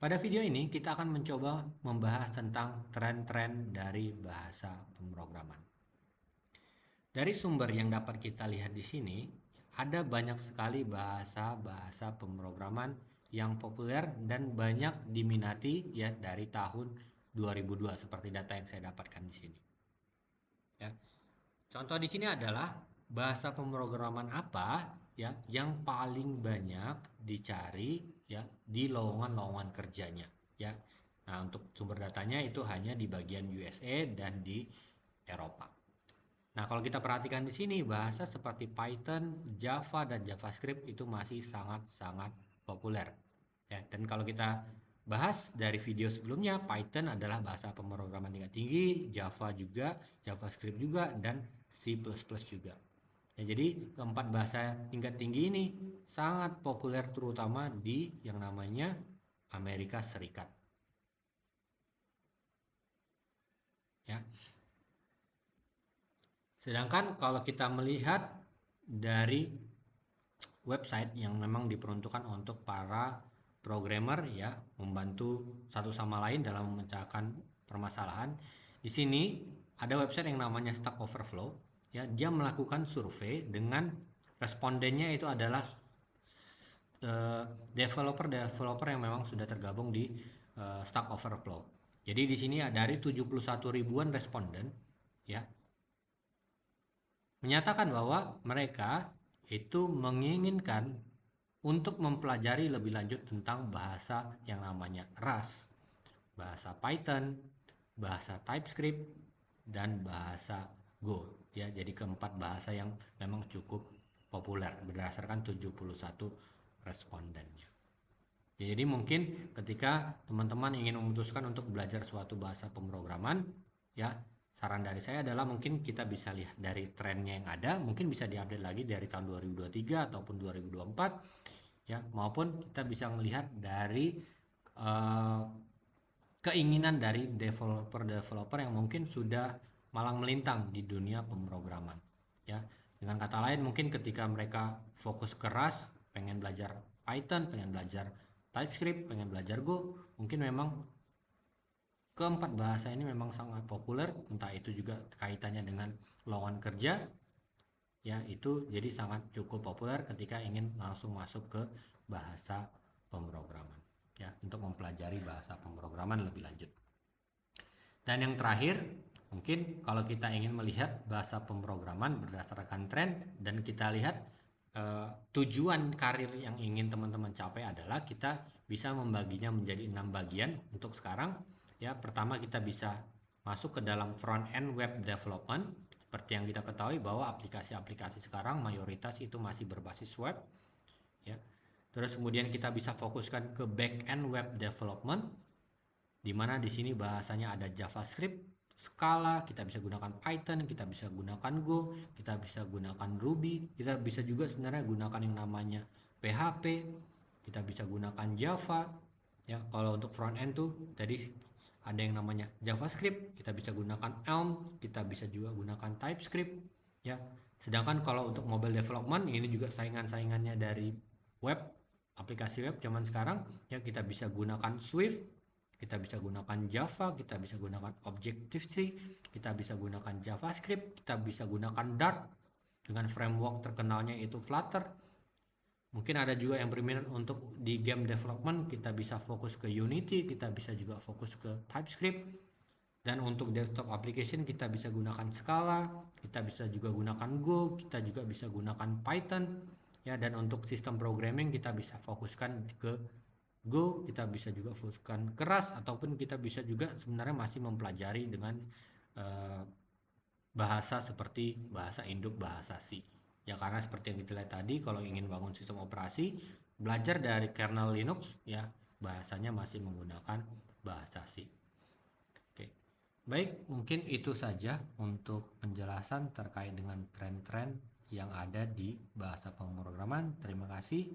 Pada video ini kita akan mencoba membahas tentang tren-tren dari bahasa pemrograman. Dari sumber yang dapat kita lihat di sini, ada banyak sekali bahasa-bahasa pemrograman yang populer dan banyak diminati ya dari tahun 2002 seperti data yang saya dapatkan di sini. Ya. Contoh di sini adalah bahasa pemrograman apa ya yang paling banyak dicari ya di lowongan-lowongan kerjanya ya. Nah, untuk sumber datanya itu hanya di bagian USA dan di Eropa. Nah, kalau kita perhatikan di sini bahasa seperti Python, Java dan JavaScript itu masih sangat-sangat populer. Ya, dan kalau kita bahas dari video sebelumnya, Python adalah bahasa pemrograman tingkat tinggi, Java juga, JavaScript juga, dan C++ juga. Ya, jadi keempat bahasa tingkat tinggi ini sangat populer terutama di yang namanya Amerika Serikat. Ya. Sedangkan kalau kita melihat dari website yang memang diperuntukkan untuk para programmer ya, membantu satu sama lain dalam memecahkan permasalahan. Di sini ada website yang namanya Stack Overflow ya, dia melakukan survei dengan respondennya itu adalah developer-developer yang memang sudah tergabung di Stack Overflow. Jadi di sini dari 71 ribuan responden ya menyatakan bahwa mereka itu menginginkan untuk mempelajari lebih lanjut tentang bahasa yang namanya Rust, bahasa Python, bahasa TypeScript, dan bahasa Go. Ya, jadi keempat bahasa yang memang cukup populer berdasarkan 71 respondennya. Jadi mungkin ketika teman-teman ingin memutuskan untuk belajar suatu bahasa pemrograman, ya saran dari saya adalah mungkin kita bisa lihat dari trennya yang ada, mungkin bisa diupdate lagi dari tahun 2023 ataupun 2024, ya maupun kita bisa melihat dari eh, keinginan dari developer-developer yang mungkin sudah malang melintang di dunia pemrograman, ya dengan kata lain mungkin ketika mereka fokus keras pengen belajar Python, pengen belajar TypeScript, pengen belajar Go, mungkin memang keempat bahasa ini memang sangat populer, entah itu juga kaitannya dengan lowongan kerja, ya itu jadi sangat cukup populer ketika ingin langsung masuk ke bahasa pemrograman ya untuk mempelajari bahasa pemrograman lebih lanjut. Dan yang terakhir, mungkin kalau kita ingin melihat bahasa pemrograman berdasarkan tren dan kita lihat tujuan karir yang ingin teman-teman capai adalah kita bisa membaginya menjadi 6 bagian untuk sekarang. Ya, pertama kita bisa masuk ke dalam front end web development. Seperti yang kita ketahui bahwa aplikasi-aplikasi sekarang mayoritas itu masih berbasis web, ya. Terus kemudian kita bisa fokuskan ke back end web development, di mana di sini bahasanya ada JavaScript, Scala, kita bisa gunakan Python, kita bisa gunakan Go, kita bisa gunakan Ruby, kita bisa juga sebenarnya gunakan yang namanya PHP, kita bisa gunakan Java. Ya, kalau untuk front end tuh tadi ada yang namanya JavaScript, kita bisa gunakan Elm, kita bisa juga gunakan TypeScript, ya. Sedangkan kalau untuk mobile development ini juga saingan-saingannya dari web, aplikasi web zaman sekarang, ya kita bisa gunakan Swift, kita bisa gunakan Java, kita bisa gunakan Objective-C, kita bisa gunakan JavaScript, kita bisa gunakan Dart dengan framework terkenalnya itu Flutter. Mungkin ada juga yang berminat untuk di game development, kita bisa fokus ke Unity, kita bisa juga fokus ke TypeScript. Dan untuk desktop application kita bisa gunakan Scala, kita bisa juga gunakan Go, kita juga bisa gunakan Python. Ya, dan untuk sistem programming kita bisa fokuskan ke Go, kita bisa juga fokuskan keras ataupun kita bisa juga sebenarnya masih mempelajari dengan eh, bahasa seperti bahasa induk, bahasa C. Ya karena seperti yang kita lihat tadi, kalau ingin bangun sistem operasi, belajar dari kernel Linux, ya bahasanya masih menggunakan bahasa C. Oke, baik mungkin itu saja untuk penjelasan terkait dengan tren-tren yang ada di bahasa pemrograman. Terima kasih.